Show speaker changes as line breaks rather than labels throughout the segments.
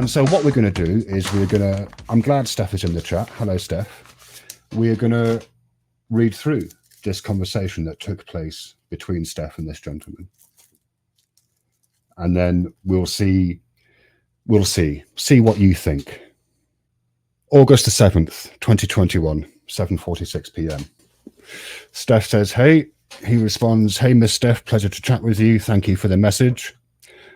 And so what we're going to do is I'm glad Steph is in the chat. Hello, Steph. We are going to read through this conversation that took place between Steph and this gentleman. And then we'll see what you think. August the 7th, 2021, 7:46 p.m. Steph says, hey. He responds, hey, Miss Steph, pleasure to chat with you. Thank you for the message.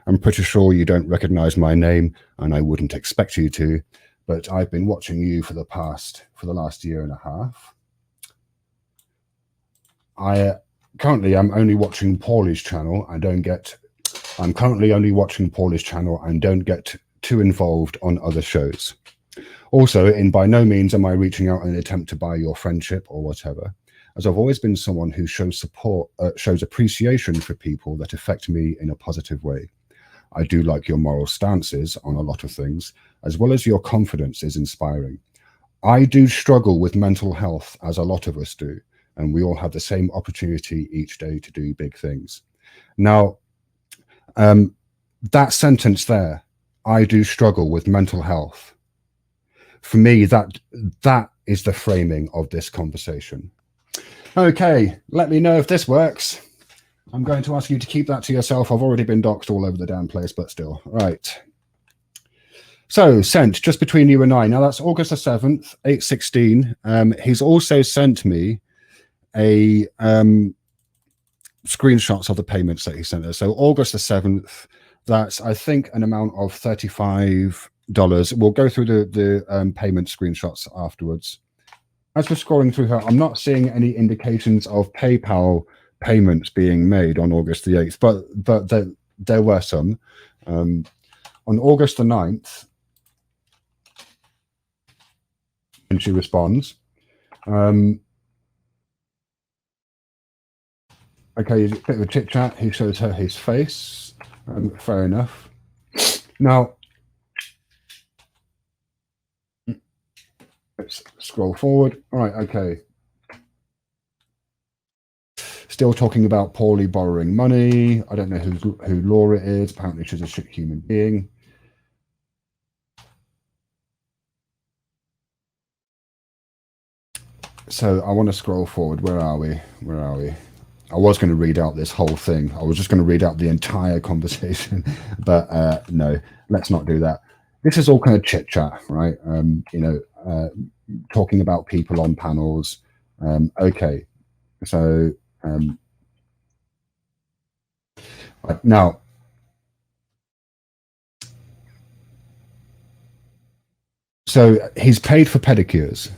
I'm pretty sure you don't recognize my name, and I wouldn't expect you to, but I've been watching you for the last year and a half. I'm only watching Paulie's channel. I'm currently only watching Paulie's channel and don't get too involved on other shows. Also, by no means am I reaching out in an attempt to buy your friendship or whatever, as I've always been someone who shows appreciation for people that affect me in a positive way. I do like your moral stances on a lot of things, as well as your confidence is inspiring. I do struggle with mental health, as a lot of us do, and we all have the same opportunity each day to do big things. Now, that sentence there, I do struggle with mental health. For me, that is the framing of this conversation. Okay, let me know if this works. I'm going to ask you to keep that to yourself. I've already been doxed all over the damn place, but still. Right. So, sent just between you and I. Now, that's August the 7th, 8:16. He's also sent me a screenshots of the payments that he sent us. So, August the 7th, that's, I think, an amount of $35. We'll go through the payment screenshots afterwards. As we're scrolling through her, I'm not seeing any indications of PayPal payments being made on August the 8th, but there were some. On August the 9th, and she responds, okay, a bit of a chit chat. He shows her his face. Fair enough. Now, let's scroll forward. All right, okay. Still talking about Paulie borrowing money. I don't know who Laura is. Apparently she's a shit human being. So I want to scroll forward. Where are we? I was going to read out this whole thing. I was just going to read out the entire conversation, but no, let's not do that. This is all kind of chit chat, right? Talking about people on panels. Okay, so now, so he's paid for pedicures.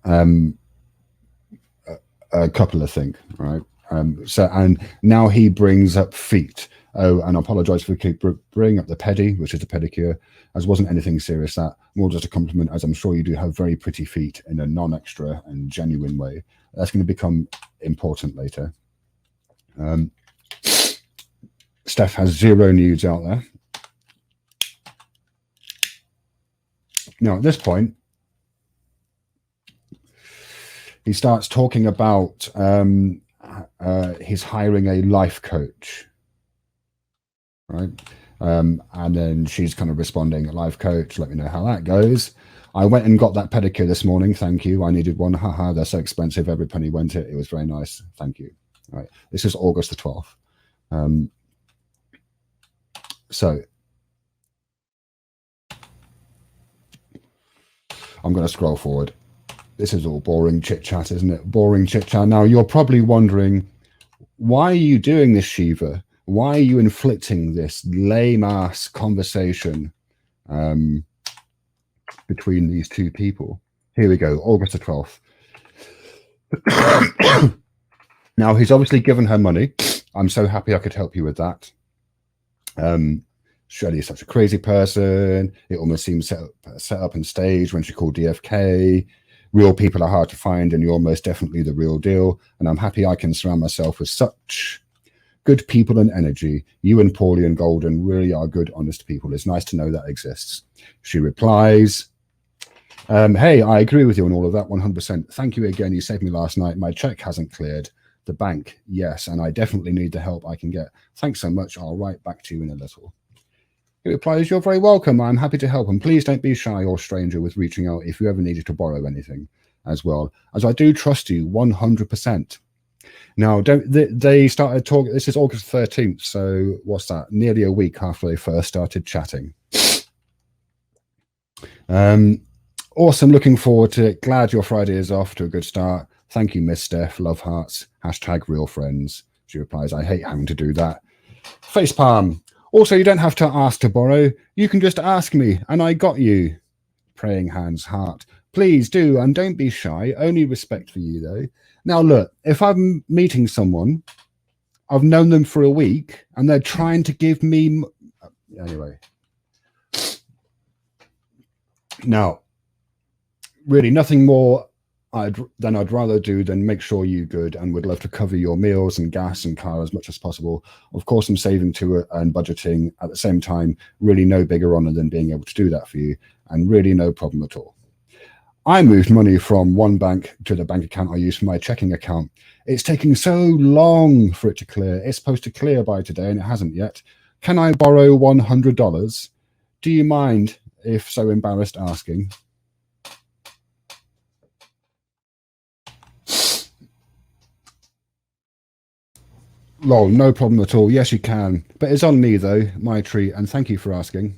A couple, I think, right? And now he brings up feet. Oh, and I apologize for bringing up the pedi, which is the pedicure, as wasn't anything serious. That more just a compliment, as I'm sure you do have very pretty feet in a non-extra and genuine way. That's going to become important later. Steph has 0 nudes out there. Now, at this point, he starts talking about he's hiring a life coach, right? And then she's kind of responding, life coach, let me know how that goes. I went and got that pedicure this morning. Thank you. I needed one. Haha, they're so expensive. Every penny went it. It was very nice. Thank you. All right. This is August the 12th. So I'm going to scroll forward. This is all boring chit chat, isn't it? Boring chit chat. Now you're probably wondering, why are you doing this, Shiva? Why are you inflicting this lame ass conversation between these two people? Here we go, August the 12th. Now he's obviously given her money. I'm so happy I could help you with that. Shirley is such a crazy person. It almost seems set up and staged when she called DFK. Real people are hard to find, and you're most definitely the real deal. And I'm happy I can surround myself with such good people and energy. You and Paulie and Golden really are good, honest people. It's nice to know that exists. She replies, hey, I agree with you on all of that, 100%. Thank you again. You saved me last night. My check hasn't cleared. The bank, yes, and I definitely need the help I can get. Thanks so much. I'll write back to you in a little. He replies, "You're very welcome. I'm happy to help, and please don't be shy or stranger with reaching out if you ever needed to borrow anything as well, as I do trust you 100%. Now, they started talking, this is August 13th, so what's that? Nearly a week after they first started chatting. Awesome, looking forward to it. Glad your Friday is off to a good start. Thank you, Miss Steph. Love hearts. #real friends." She replies, "I hate having to do that." Facepalm. "Also, you don't have to ask to borrow. You can just ask me, and I got you." Praying hands heart. "Please do, and don't be shy. Only respect for you, though." Now, look, if I'm meeting someone, I've known them for a week, and they're trying to give me... Anyway. Now, really, nothing more I'd rather do than make sure you're good, and would love to cover your meals and gas and car as much as possible. Of course, I'm saving to it and budgeting at the same time. Really no bigger honor than being able to do that for you, and really no problem at all. I moved money from one bank to the bank account I use for my checking account. It's taking so long for it to clear. It's supposed to clear by today and it hasn't yet. Can I borrow $100? Do you mind if so embarrassed asking? Lol, no problem at all. Yes, you can. But it's on me, though. My treat. And thank you for asking.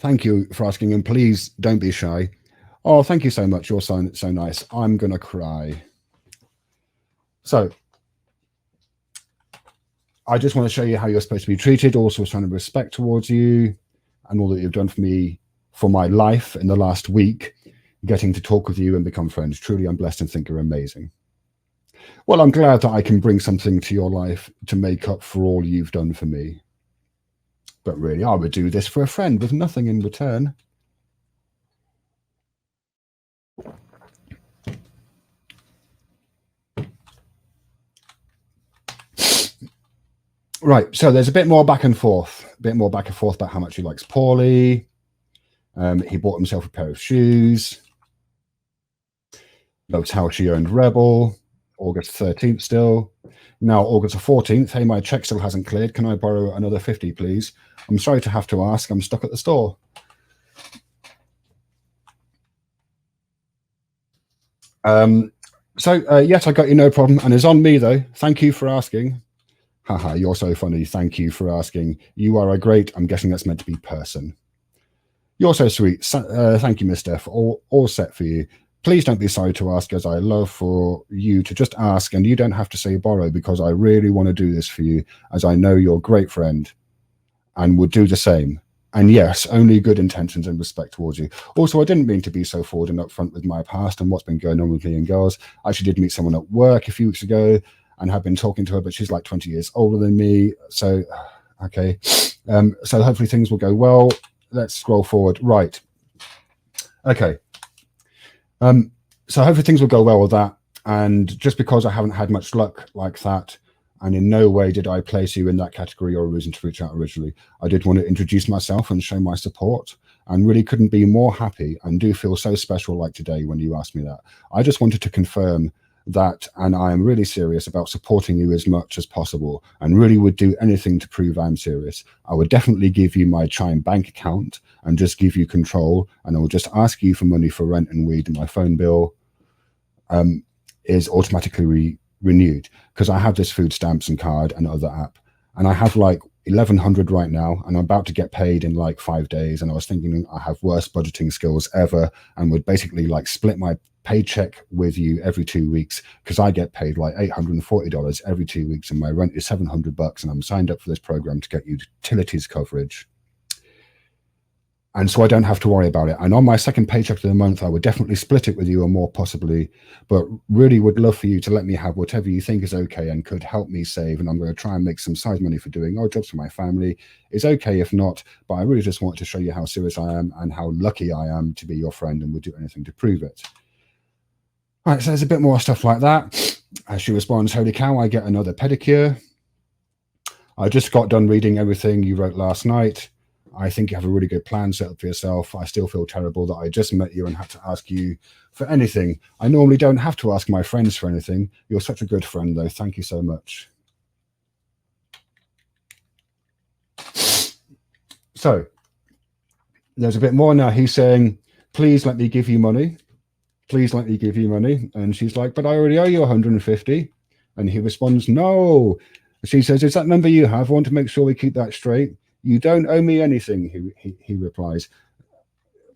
Thank you for asking. And please don't be shy. Oh, thank you so much. You're so nice. I'm going to cry. So, I just want to show you how you're supposed to be treated. Also, showing respect towards you and all that you've done for me, for my life in the last week, getting to talk with you and become friends. Truly, I'm blessed and think you're amazing. Well, I'm glad that I can bring something to your life to make up for all you've done for me. But really, I would do this for a friend with nothing in return. Right, so there's a bit more back and forth about how much he likes Paulie. He bought himself a pair of shoes. Loves how she earned Rebel. August 13th still. Now, August the 14th. Hey, my check still hasn't cleared. Can I borrow another 50, please? I'm sorry to have to ask. I'm stuck at the store. Yes, I got you, no problem. And it's on me, though. Thank you for asking. Haha, you're so funny. Thank you for asking. You are a great, I'm guessing that's meant to be person. You're so sweet. Thank you, Miss Steph. All set for you. Please don't be sorry to ask, as I love for you to just ask, and you don't have to say borrow, because I really want to do this for you, as I know you're a great friend and would do the same. And yes, only good intentions and respect towards you. Also, I didn't mean to be so forward and upfront with my past and what's been going on with me and girls. I actually did meet someone at work a few weeks ago and have been talking to her, but she's like 20 years older than me. So, okay. So hopefully things will go well. Let's scroll forward. Right. Okay. So hopefully things will go well with that. And just because I haven't had much luck like that, and in no way did I place you in that category or a reason to reach out originally, I did want to introduce myself and show my support, and really couldn't be more happy and do feel so special like today when you asked me that. I just wanted to confirm that, and I am really serious about supporting you as much as possible, and really would do anything to prove I'm serious. I would definitely give you my Chime bank account and just give you control, and I will just ask you for money for rent and weed, and my phone bill is automatically renewed, because I have this food stamps and card and other app, and I have like 1,100 right now, and I'm about to get paid in like 5 days. And I was thinking I have worst budgeting skills ever, and would basically like split my paycheck with you every 2 weeks, because I get paid like $840 every 2 weeks, and my rent is $700, and I'm signed up for this program to get utilities coverage. And so I don't have to worry about it. And on my second paycheck of the month, I would definitely split it with you, or more possibly, but really would love for you to let me have whatever you think is okay and could help me save. And I'm going to try and make some side money for doing odd jobs for my family. It's okay if not, but I really just want to show you how serious I am and how lucky I am to be your friend, and would do anything to prove it. All right, so there's a bit more stuff like that. As she responds, holy cow, I get another pedicure. I just got done reading everything you wrote last night. I think you have a really good plan set up for yourself. I still feel terrible that I just met you and had to ask you for anything. I normally don't have to ask my friends for anything. You're such a good friend, though. Thank you so much. So there's a bit more now. He's saying, please let me give you money. Please let me give you money. And she's like, but I already owe you 150. And he responds, no. She says, is that number you have? I want to make sure we keep that straight. You don't owe me anything, he replies.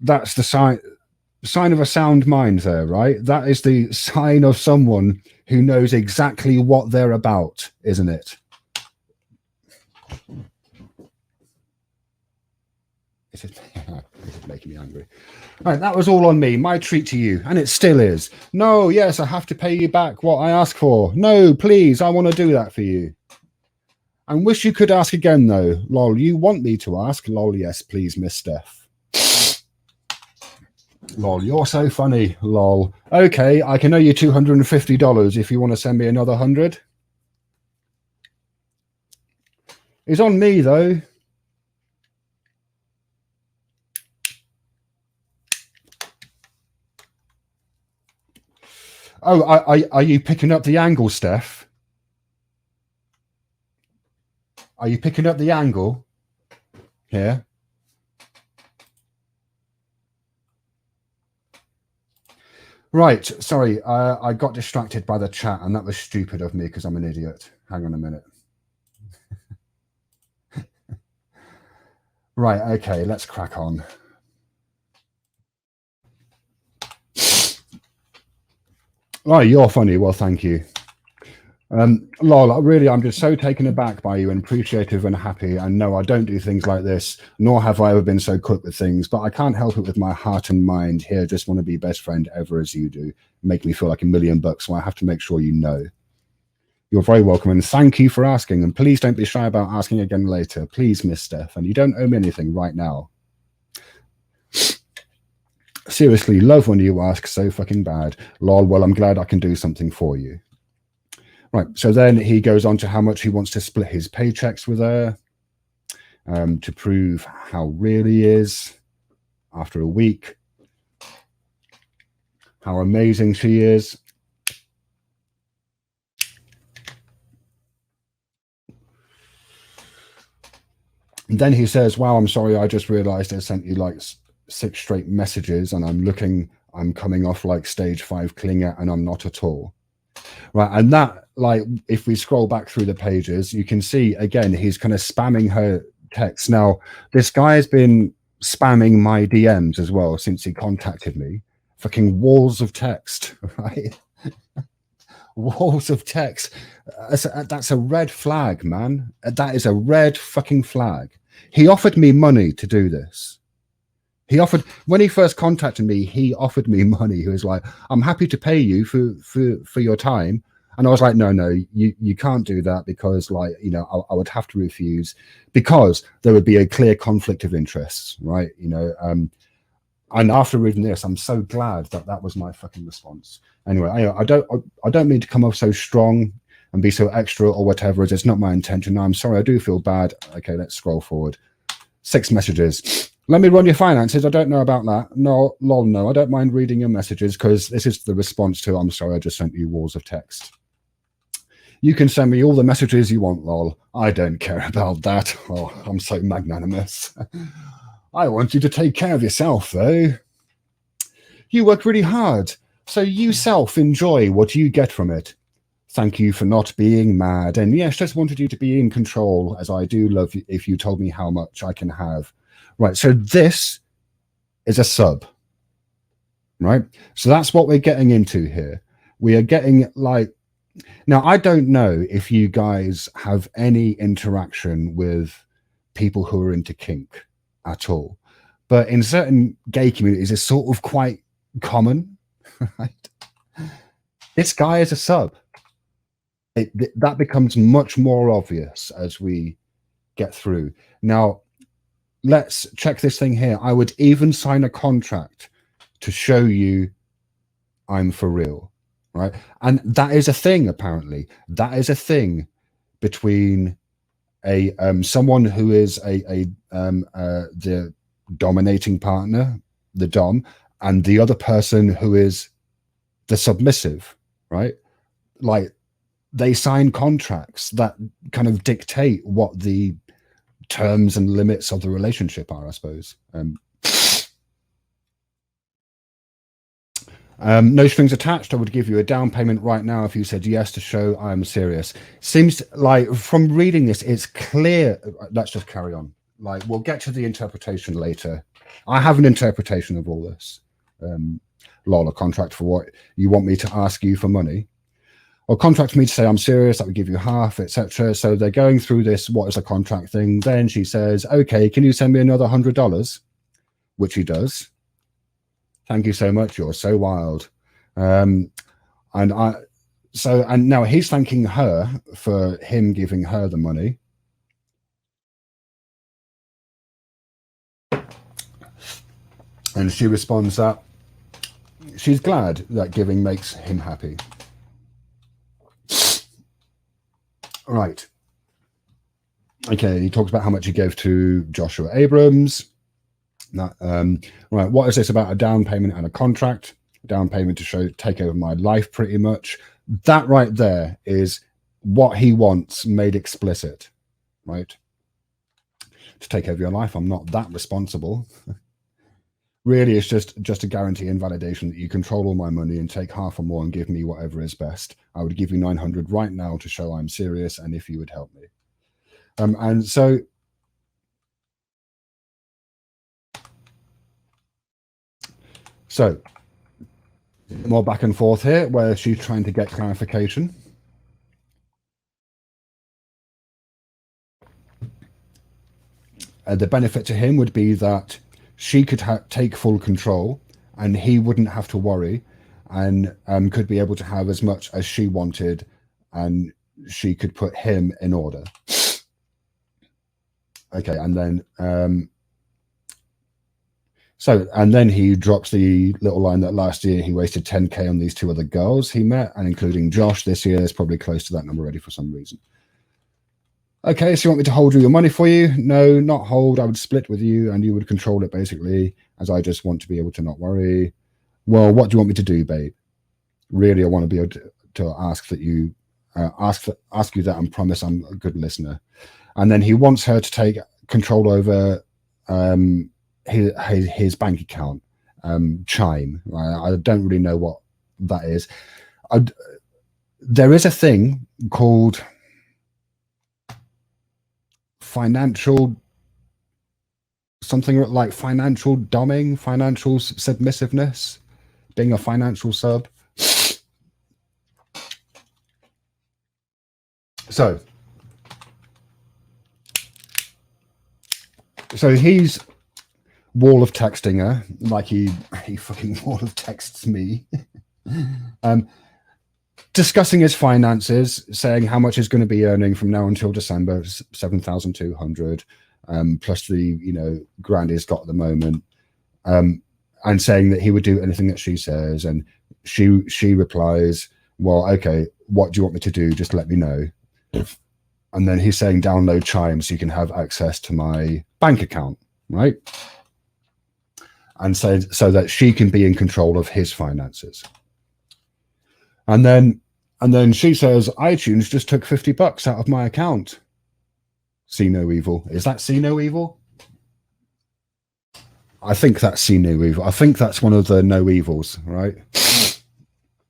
That's the sign of a sound mind there, right? That is the sign of someone who knows exactly what they're about, isn't it? This is making me angry. All right, that was all on me. My treat to you, and it still is. No, yes, I have to pay you back what I asked for. No, please, I want to do that for you. I wish you could ask again, though. Lol, you want me to ask? Lol, yes, please, Miss Steph. Lol, you're so funny. Lol. Okay, I can owe you $250 if you want to send me another 100. It's on me, though. Oh, are you picking up the angle, Steph? Are you picking up the angle here? Right, sorry, I got distracted by the chat, and that was stupid of me because I'm an idiot. Hang on a minute. Right, okay, let's crack on. Oh, you're funny. Well, thank you. Lol, really, I'm just so taken aback by you and appreciative and happy. And no, I don't do things like this, nor have I ever been so quick with things, but I can't help it with my heart and mind here. Just want to be best friend ever as you do. Make me feel like $1,000,000, so I have to make sure you know. You're very welcome, and thank you for asking. And please don't be shy about asking again later. Please, Miss Steph, and you don't owe me anything right now. Seriously, love when you ask so fucking bad. Lol, well, I'm glad I can do something for you. Right, so then he goes on to how much he wants to split his paychecks with her to prove how real he is after a week, how amazing she is. And then he says, wow, I'm sorry, I just realized I sent you like 6 straight messages and I'm coming off like stage 5 clinger and I'm not at all. Right, and that, like, if we scroll back through the pages, you can see again he's kind of spamming her text. Now, this guy has been spamming my DMs as well since he contacted me. Fucking walls of text, right? Walls of text. That's a red flag, man. That is a red fucking flag. He offered me money to do this. When he first contacted me, he offered me money. He was like, I'm happy to pay you for your time. And I was like, no, you can't do that because, like, you know, I would have to refuse because there would be a clear conflict of interests, right? You know, and after reading this, I'm so glad that was my fucking response. Anyway, I don't mean to come off so strong and be so extra or whatever. It's not my intention. I'm sorry, I do feel bad. Okay, let's scroll forward. 6 messages. Let me run your finances. I don't know about that. No, lol, no. I don't mind reading your messages because this is the response to, I'm sorry, I just sent you walls of text. You can send me all the messages you want, lol. I don't care about that. Oh, I'm so magnanimous. I want you to take care of yourself, though. You work really hard, so you enjoy what you get from it. Thank you for not being mad. And yes, just wanted you to be in control, as I do love you if you told me how much I can have. Right, so this is a sub, right? So that's what we're getting into here. We are getting, like, now I don't know if you guys have any interaction with people who are into kink at all, but in certain gay communities, it's sort of quite common, right? This guy is a sub. That becomes much more obvious as we get through. Now, let's check this thing here. I would even sign a contract to show you I'm for real, right? And that is a thing, apparently. That is a thing between a someone who is the dominating partner, the dom, and the other person who is the submissive, right? Like, they sign contracts that kind of dictate what the terms and limits of the relationship are, I suppose. No strings attached. I would give you a down payment right now if you said yes to show I'm serious. Seems like from reading this, it's clear. Let's just carry on. Like, we'll get to the interpretation later. I have an interpretation of all this. Lol, a contract for what? You want me to ask you for money? Or contract me to say I'm serious, that would give you half, etc. So they're going through this, what is a contract thing. Then she says, okay, can you send me another $100? Which he does. Thank you so much. You're so wild. And now he's thanking her for him giving her the money. And she responds that she's glad that giving makes him happy. Right. Okay, he talks about how much he gave to Joshua Abrams. Right, what is this about a down payment and a contract? Down payment to take over my life, pretty much. That right there is what he wants made explicit, right? To take over your life. I'm not that responsible. Really, it's just a guarantee and validation that you control all my money and take half or more and give me whatever is best. I would give you 900 right now to show I'm serious, and if you would help me. And so more back and forth here, where she's trying to get clarification. The benefit to him would be that she could take full control and he wouldn't have to worry, and could be able to have as much as she wanted, and she could put him in order. Okay, and then and then he drops the little line that last year he wasted 10K on these two other girls he met, and including Josh, this year is probably close to that number already for some reason. Okay, so you want me to hold your money for you? No, not hold. I would split with you and you would control it, basically, as I just want to be able to not worry. Well, what do you want me to do, babe? Really, I want to be able to ask that you ask you that and promise I'm a good listener. And then he wants her to take control over his bank account, Chime. I don't really know what that is. There is a thing called financial, something like financial doming, financial submissiveness, being a financial sub. So he's wall of texting her, like he fucking wall of texts me. Discussing his finances, saying how much he's going to be earning from now until December, 7,200, plus the grand he's got at the moment, and saying that he would do anything that she says. And she replies, well, okay, what do you want me to do? Just let me know. And then he's saying download Chime so you can have access to my bank account, right? And so that she can be in control of his finances. And then she says, iTunes just took $50 out of my account. See no evil. Is that see no evil? I think that's see no evil. I think that's one of the no evils, right?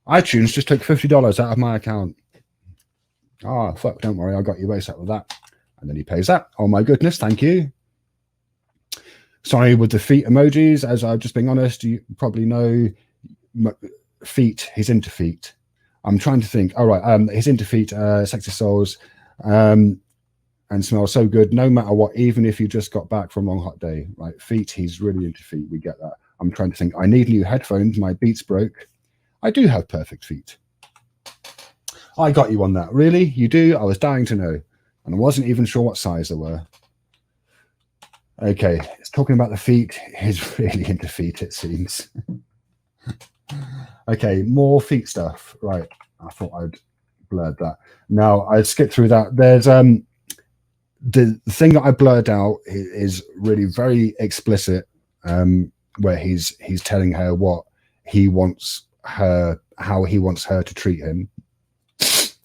iTunes just took $50 out of my account. Oh, fuck, don't worry. I got you way set with that. And then he pays that. Oh my goodness, thank you. Sorry, with the feet emojis, as I've just been honest, you probably know feet. He's into feet. I'm trying to think. All right, he's into feet, sexy souls, and smell so good no matter what, even if you just got back from a long hot day. Right, feet. He's really into feet. We get that. I'm trying to think. I need new headphones. My Beats broke. I do have perfect feet. I got you on that. Really? You do? I was dying to know, and I wasn't even sure what size they were. Okay, it's talking about the feet. He's really into feet, it seems. Okay, more feet stuff. Right, I thought I'd blurred that. Now, I'd skip through that. There's the thing that I blurred out is really very explicit, where he's telling her what he wants her, how he wants her to treat him.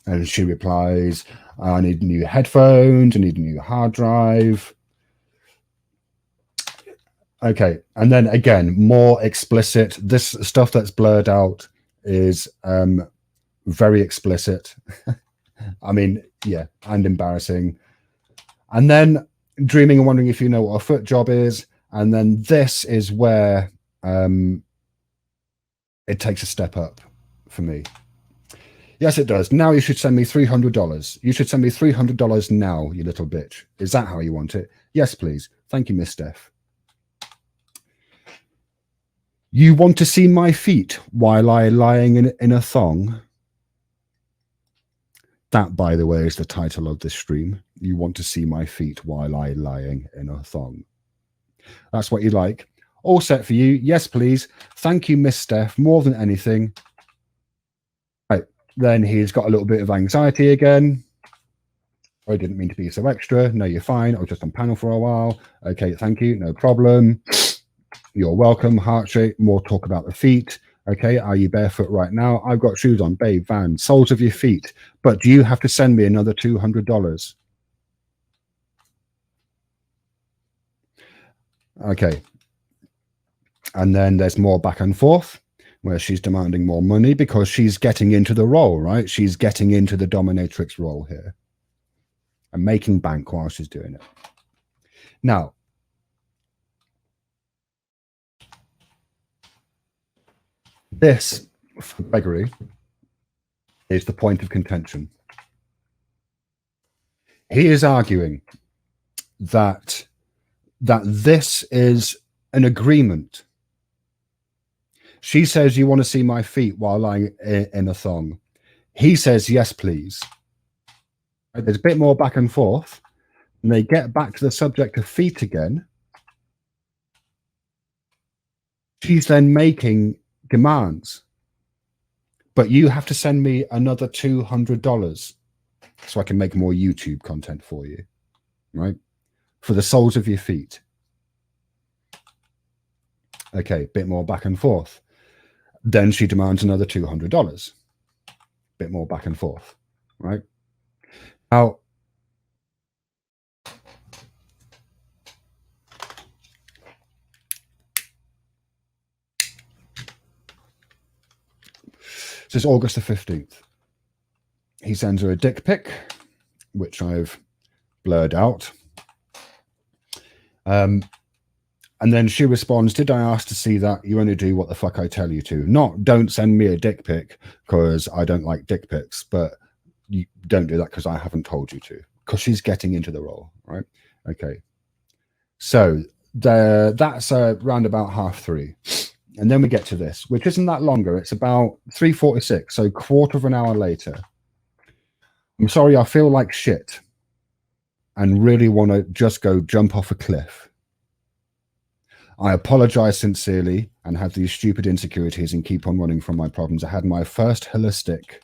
And she replies, I need new headphones, I need a new hard drive. Okay, and then again, more explicit. This stuff that's blurred out is very explicit. I mean, yeah, and embarrassing. And then dreaming and wondering if you know what a foot job is. And then this is where it takes a step up for me. Yes, it does. Now you should send me $300. You should send me $300 now, you little bitch. Is that how you want it? Yes, please. Thank you, Miss Steph. You want to see my feet while I lying in a thong? That, by the way, is the title of this stream. You want to see my feet while I lying in a thong. That's what you like. All set for you. Yes, please. Thank you, Miss Steph. More than anything. Right. Then he's got a little bit of anxiety again. I didn't mean to be so extra. No, you're fine. I was just on panel for a while. Okay, thank you. No problem. You're welcome. Heart shape. More talk about the feet. Okay, are you barefoot right now? I've got shoes on, babe, Van, soles of your feet. But do you have to send me another $200? Okay. And then there's more back and forth where she's demanding more money because she's getting into the role, right? She's getting into the dominatrix role here and making bank while she's doing it. Now, this, for Gregory, is the point of contention. He is arguing that this is an agreement. She says, you want to see my feet while lying in a thong. He says, yes, please. There's a bit more back and forth, and they get back to the subject of feet again. She's then making demands. But you have to send me another $200 so I can make more YouTube content for you, right? For the soles of your feet. Okay, bit more back and forth. Then she demands another $200. Bit more back and forth, right? Now, this is August the 15th. He sends her a dick pic, which I've blurred out. And then she responds, did I ask to see that? You only do what the fuck I tell you to. Not, don't send me a dick pic because I don't like dick pics, but you don't do that because I haven't told you to. Because she's getting into the role, right? Okay. So that's around about 3:30. And then we get to this, which isn't that longer. It's about 3:46, so quarter of an hour later. I'm sorry, I feel like shit and really want to just go jump off a cliff. I apologize sincerely and have these stupid insecurities and keep on running from my problems. I had my first holistic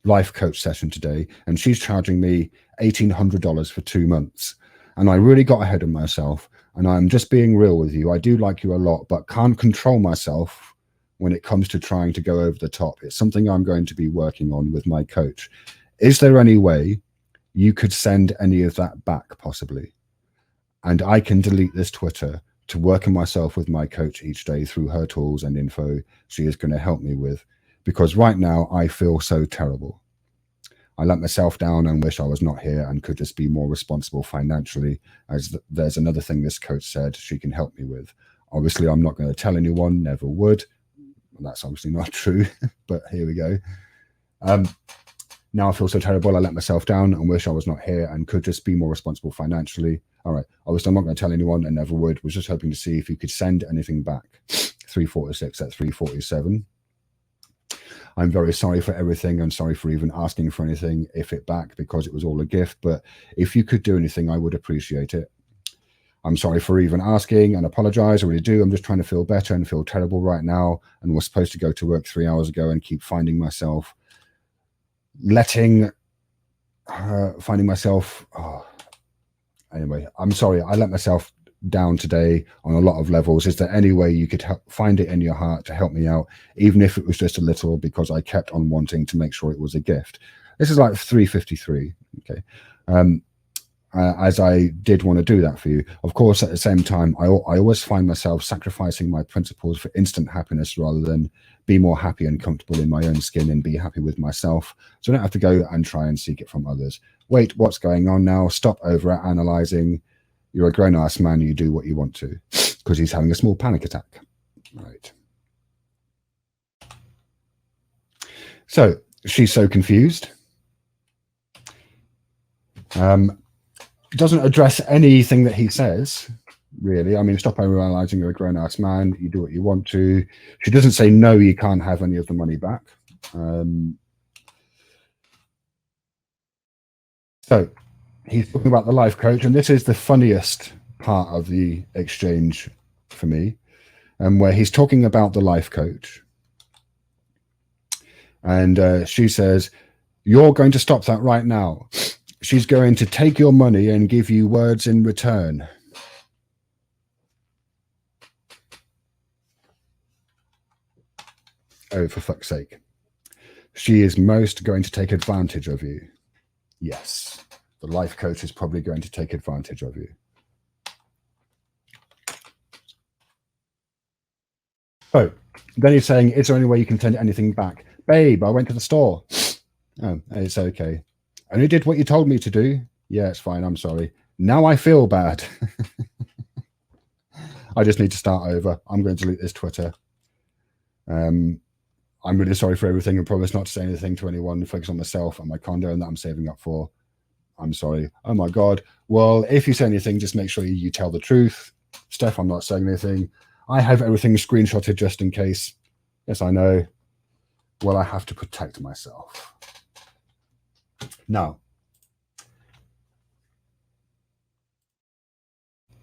life coach session today, and she's charging me $1,800 for 2 months. And I really got ahead of myself, and I'm just being real with you. I do like you a lot, but can't control myself when it comes to trying to go over the top. It's something I'm going to be working on with my coach. Is there any way you could send any of that back, possibly? And I can delete this Twitter to work on myself with my coach each day through her tools and info she is going to help me with. Because right now I feel so terrible. I let myself down and wish I was not here and could just be more responsible financially, as there's another thing this coach said she can help me with. Obviously, I'm not going to tell anyone, never would. That's obviously not true, but here we go. Now I feel so terrible. I let myself down and wish I was not here and could just be more responsible financially. All right. Obviously, I'm not going to tell anyone and never would. Was just hoping to see if you could send anything back. 3:46 at 3:47. I'm very sorry for everything. I'm sorry for even asking for anything, if it back, because it was all a gift. But if you could do anything, I would appreciate it. I'm sorry for even asking and apologize. I really do. I'm just trying to feel better and feel terrible right now. And was supposed to go to work 3 hours ago and keep finding myself anyway, I'm sorry. I let myself down today on a lot of levels. Is there any way you could find it in your heart to help me out, even if it was just a little, because I kept on wanting to make sure it was a gift. This is like 3:53. Okay. as I did want to do that for you. Of course, at the same time, I always find myself sacrificing my principles for instant happiness rather than be more happy and comfortable in my own skin and be happy with myself. So I don't have to go and try and seek it from others. Wait, what's going on now? Stop over analyzing. You're a grown-ass man. You do what you want to, because he's having a small panic attack. Right. So she's so confused. Doesn't address anything that he says, really. I mean, stop overanalyzing. You're a grown-ass man. You do what you want to. She doesn't say, no, you can't have any of the money back. So he's talking about the life coach, and this is the funniest part of the exchange for me, where he's talking about the life coach. And she says, you're going to stop that right now. She's going to take your money and give you words in return. Oh, for fuck's sake. She is most going to take advantage of you. Yes, the life coach is probably going to take advantage of you. Oh, then he's saying, is there any way you can send anything back? Babe, I went to the store. Oh, it's okay. I only did what you told me to do. Yeah, it's fine. I'm sorry. Now I feel bad. I just need to start over. I'm going to delete this Twitter. I'm really sorry for everything and promise not to say anything to anyone. Focus on myself and my condo and that I'm saving up for. I'm sorry. Oh my God. Well, if you say anything, just make sure you tell the truth. Steph, I'm not saying anything. I have everything screenshotted just in case. Yes, I know. Well, I have to protect myself. Now,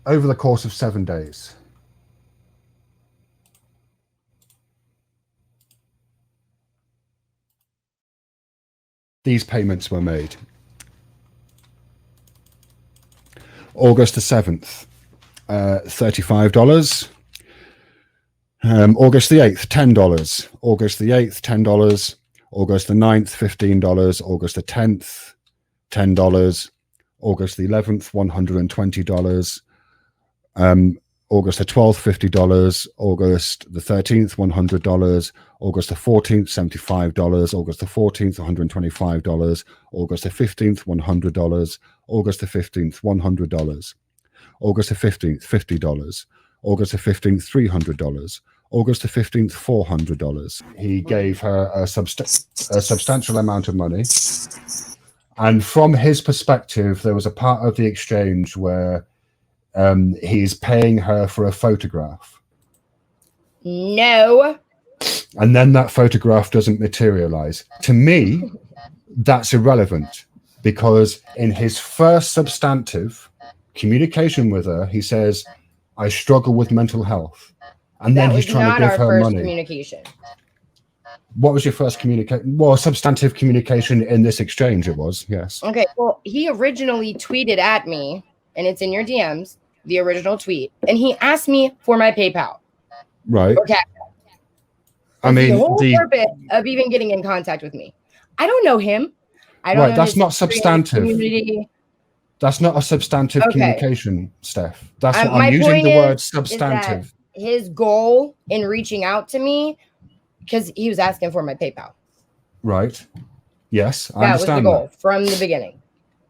over the course of 7 days, these payments were made. August the 7th, $35. August the 8th, $10. August the 8th, $10. August the 9th, $15. August the 10th, $10. August the 11th, $120. August the 12th, $50. August the 13th, $100. August the 14th, $75. August the 14th, $125. August the 15th, $100. August the 15th, $100. August the 15th, $50. August the 15th, $300. August the 15th, $400. He gave her a substantial amount of money. And from his perspective, there was a part of the exchange where he's paying her for a photograph.
No.
And then that photograph doesn't materialize. To me, that's irrelevant, because in his first substantive communication with her, he says, I struggle with mental health. And then he's trying to give her money.
Communication.
What was your first communication? Well, substantive communication in this exchange, it was, yes.
Okay, well, he originally tweeted at me, and it's in your DMs, the original tweet, and he asked me for my PayPal.
Right.
Okay.
I mean,
the whole purpose of even getting in contact with me. I don't know him. I don't know.
That's not substantive. That's not a substantive communication, Steph. That's what I'm using the word substantive.
His goal in reaching out to me, because he was asking for my PayPal.
Right. Yes, I understand
that was the goal from the beginning.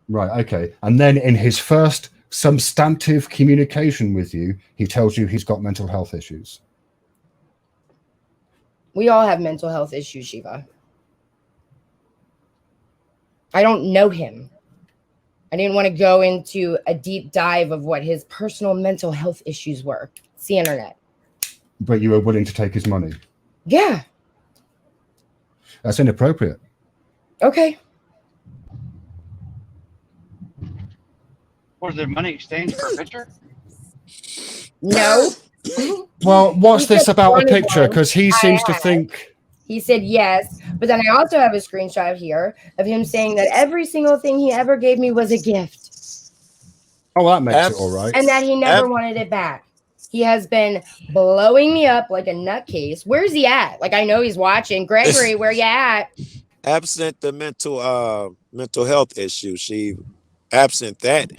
Right. Okay. And then in his first substantive communication with you, he tells you he's got mental health issues.
We all have mental health issues, Shiva. I don't know him. I didn't want to go into a deep dive of what his personal mental health issues were. It's the internet.
But you were willing to take his money?
Yeah.
That's inappropriate.
Okay.
Was there money exchanged for a picture?
No.
Well, what's this about a picture? Because he seems to think...
He said yes, but then I also have a screenshot here of him saying that every single thing he ever gave me was a gift.
Oh, well, that makes it all right.
And that he never wanted it back. He has been blowing me up like a nutcase. Where's he at? Like, I know he's watching. Gregory, where you at?
Absent the mental health issue, absent that,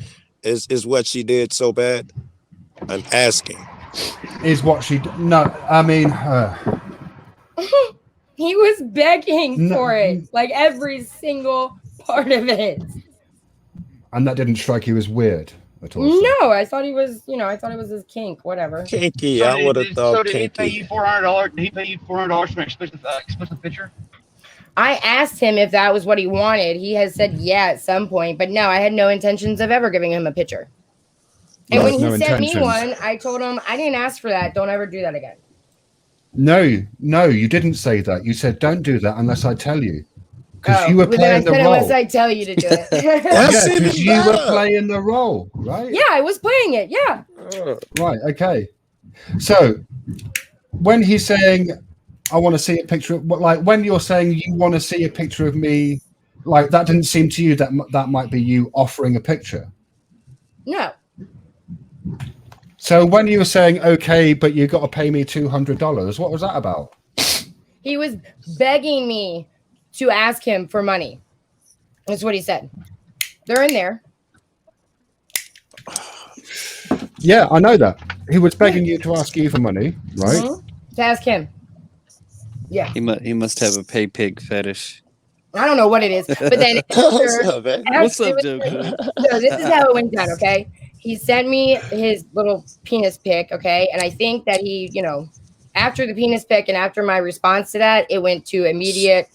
is what she did so bad? I'm asking.
Is what she no, I mean
He was begging
No,
for it, like every single part of it.
and that didn't strike you as weird at all. Sir?
No, I thought he was, I thought it was his kink, whatever.
Kinky. I would have thought
did he pay
kinky.
you $400? Did he pay you $400 for an explicit picture?
I asked him if that was what he wanted. He has said yeah at some point, but no, I had no intentions of ever giving him a picture. And when he
No
sent me
intentions.
one, I told him I didn't ask for that. Don't ever do that again.
No, you didn't say that. You said don't do that unless I tell you. Because you were
well, then I
playing the
said
role.
unless I tell you to do it.
That's
Yeah,
even
because you were
better.
playing the role, right?
Yeah, I was playing it. Yeah.
Right, okay. So when he's saying I want to see a picture of like when you're saying you want to see a picture of me, like that didn't seem to you that that might be you offering a picture.
No.
So when you were saying okay, but you got to pay me $200, what was that about?
He was begging me to ask him for money. That's what he said. They're in there.
Yeah, I know that. He was begging you to ask you for money, right?
Mhm. To ask him. Yeah.
He must have a pay pig fetish.
I don't know what it is. But then
What's up, man?
What's up, Joe?
So this is how it went down, okay? He sent me his little penis pic, okay? And I think that he, after the penis pic and after my response to that, it went to immediate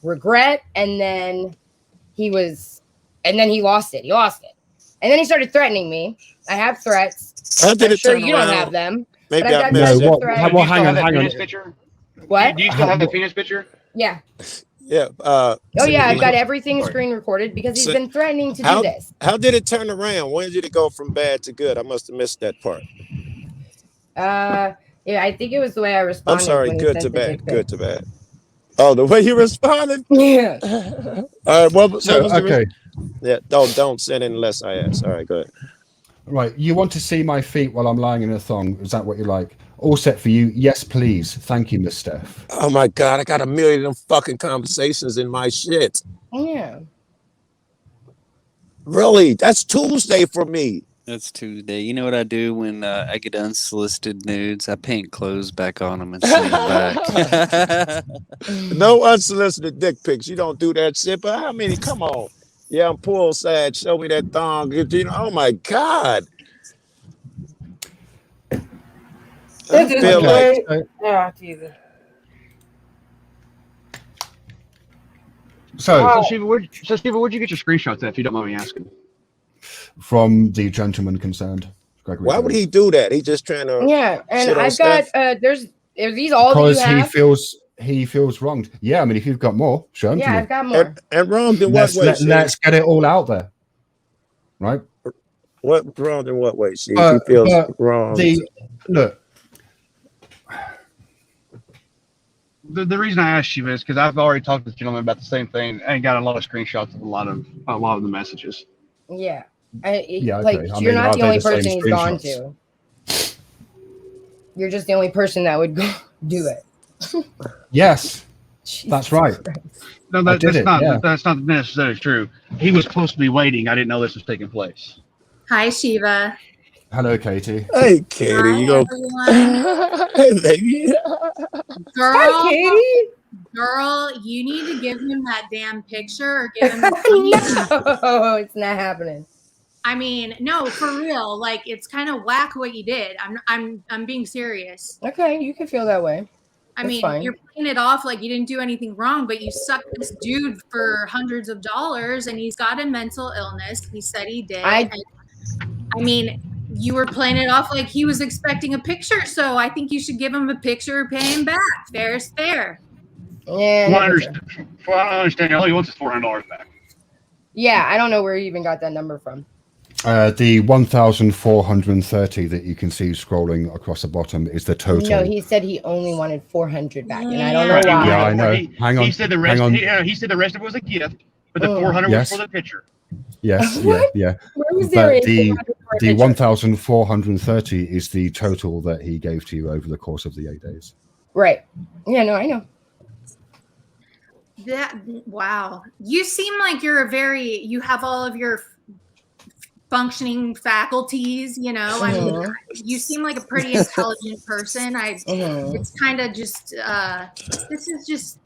regret. And then he lost it. He lost it. And then he started threatening me. I have threats.
How did
I'm
it
sure
turn
you don't
around?
have them.
Maybe
but
I
I've got
missed
no,
it.
what?
Do you
Well,
still
hang
have
on.
that penis picture?
What?
Do you still have the penis picture?
Yeah.
Yeah.
Oh, yeah. I've got everything
Sorry.
screen recorded because he's
So,
been threatening to do
How
this.
how did it turn around? When did it go from bad to good? I must have missed that part.
Yeah, I think it was the way I
I'm
responded.
sorry.
When he
Good
sent
to
the
bad.
dick pic.
Good to bad. Oh, the way you responded.
Yeah.
All right. What
So
was the
okay,
Yeah. Don't send in unless I ask. All right. Go ahead.
right. You want to see my feet while I'm lying in a thong? Is that what you like? All set for you? Yes, please. Thank you, Miss Steph.
Oh my God! I got a million of them fucking conversations in my shit.
Yeah.
Really? That's Tuesday for me.
That's Tuesday. You know what I do when I get unsolicited nudes? I paint clothes back on them and send them back.
No unsolicited dick pics. You don't do that shit. But how many? Come on. Yeah, I'm poolside. Show me that thong. Oh my God. I
This is
feel like
great.
So,
Oh, Jesus.
so
Steve, where'd you get your screenshots at, if you don't mind me asking?
from the gentleman concerned, Gregory.
why would
Jones.
he do that? He just trying to
Yeah, and
shit on
I've got
Steph?
are these all that you
Because
have?
he feels wronged. Yeah, I mean, if you've got more, show them
Yeah,
to me.
I've got more.
And wronged in what way?
Let's get it all out there, right?
What wronged in what way? She feels wronged.
Look.
The reason I asked you is because I've already talked to this gentleman about the same thing and got a lot of screenshots of a lot of the messages.
Yeah.
Yeah,
Like
okay. I
you're
mean,
not
are
the
they
only
the same
person he's gone
screenshots?
to. You're just the only person that would go do it.
Yes,
Jesus
that's right.
Christ.
No,
I did it, yeah.
that's not necessarily true. He was supposed to be waiting. I didn't know this was taking place.
Hi, Shiva.
Hello, Katie.
Hey, Katie, you go.
Everyone.
Hey, baby.
Girl,
Hi, Katie.
girl, you need to give him that damn picture or give him the
No, it's not happening.
I mean, no, for real. Like, it's kind of whack what you did. I'm being serious.
Okay, you can feel that way.
I
That's
mean,
fine.
you're playing it off like you didn't do anything wrong, but you sucked this dude for hundreds of dollars, and he's got a mental illness. He said he did. I mean, you were playing it off like he was expecting a picture, so I think you should give him a picture, pay him back. Fair is fair.
Yeah.
Well, I
no picture.
understand. All he wants is $400 back.
Yeah, I don't know where you even got that number from.
The 1,430 that you can see scrolling across the bottom is the total.
No, he said he only wanted 400 back, and I don't know
Right,
why.
Yeah, I know. Hang on.
He said the rest.
Hang on.
He said the rest of it was a gift, but the
Oh.
400
Yes.
was for the picture.
Yes,
What?
yeah.
Where was there
But
anything for a
the
picture?
1,430 is the total that he gave to you over the course of the 8 days.
Right. Yeah, no, I know.
Wow. You seem like you have all of your functioning faculties, you know. I mean,
Mhm.
you seem like a pretty intelligent person.
Mhm.
It's kind of just this is just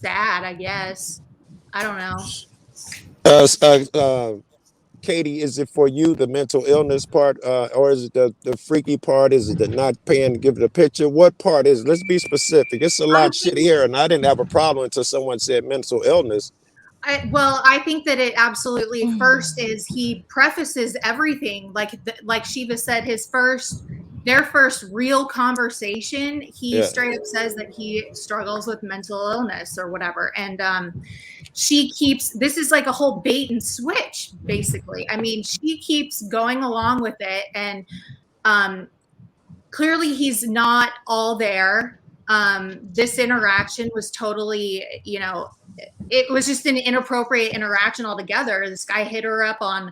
sad, I guess. I don't know.
Katie, is it for you the mental illness part, or is it the freaky part? Is it the not paying to give it a picture? What part is it? Let's be specific. It's a lot of shit here, and I didn't have a problem until someone said mental illness.
I think that it absolutely first is he prefaces everything like Shiva said, their first real conversation, he straight up says that he struggles with mental illness or whatever. And this is like a whole bait and switch, basically. I mean, she keeps going along with it, and clearly he's not all there. This interaction was totally, you know, it was just an inappropriate interaction altogether. This guy hit her up on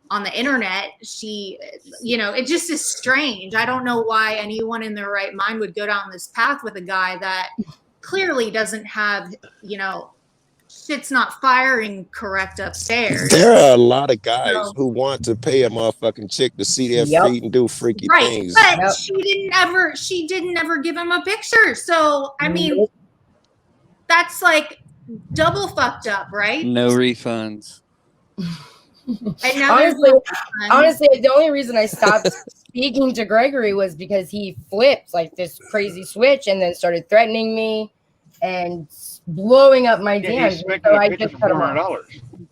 the internet. She, you know, it just is strange. I don't know why anyone in their right mind would go down this path with a guy that clearly doesn't have, you know, shit's not firing correct upstairs.
There are a lot of guys who want to pay a motherfucking chick to see their feet and do freaky things.
But she didn't ever give him a picture. So I mean, that's like double fucked up, right?
No refunds.
Honestly, the only reason I stopped speaking to Gregory was because he flipped like this crazy switch and then started threatening me and blowing up my DMs. So I just cut him off.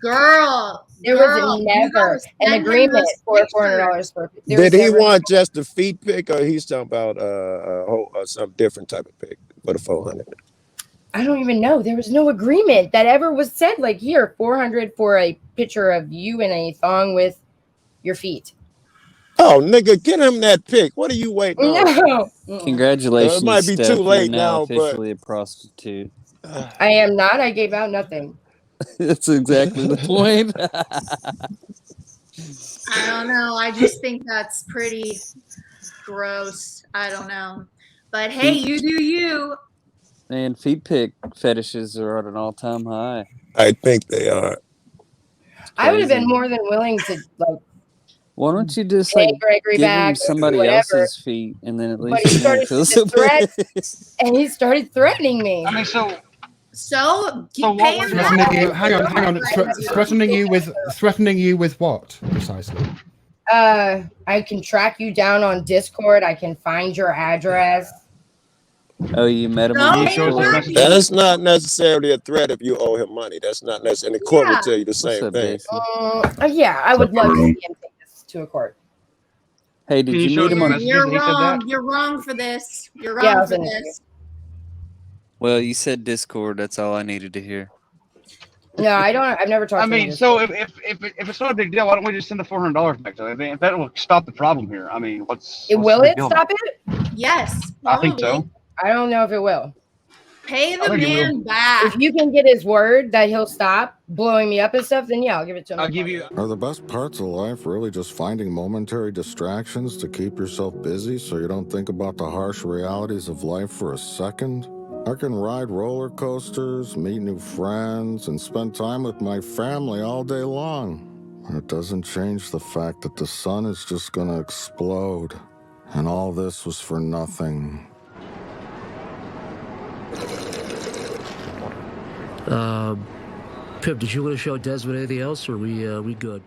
Girl,
there was never an agreement for $400 for.
Did he want just a feet pic, or he's talking about some different type of pic for the 400?
I don't even know. There was no agreement that ever was said. Like, here, 400 for a picture of you in a thong with your feet.
Oh, nigga, get him that pic. What are you waiting on?
No.
Congratulations.
It might be
Steph.
too late
You're now
now,
officially a prostitute.
I am not. I gave out nothing.
That's exactly the point.
I don't know. I just think that's pretty gross. I don't know. But hey, you do you.
Man, feet pic fetishes are at an all-time high.
I think they are.
I would have been more than willing to, like,
why don't you just like
Gregory
give him somebody else's feet, and then at least he won't feel so bad.
And he started threatening me.
I mean, so
hang on. Threatening you with what precisely?
I can track you down on Discord. I can find your address.
Oh, you met him on Discord?
That's not necessarily a threat if you owe him money. That's not necessarily. And the court will tell you the same thing.
Yeah, I would love to see him take this to a court.
Hey, did you meet him on?
You're wrong. You're wrong for this. You're wrong for this.
Well, you said Discord. That's all I needed to hear.
No, I don't. I've never talked.
I mean, so if it's not a big deal, why don't we just send the $400 back to him? If that will stop the problem here. I mean,
will it stop it?
Yes,
I think so.
I don't know if it will.
Pay the man back.
If you can get his word that he'll stop blowing me up and stuff, then yeah, I'll give it to him.
I'll give you.
Are the best parts of life really just finding momentary distractions to keep yourself busy so you don't think about the harsh realities of life for a second? I can ride roller coasters, meet new friends, and spend time with my family all day long. It doesn't change the fact that the sun is just gonna explode. And all this was for nothing.
Pip, did you want to show Desmond anything else, or we good?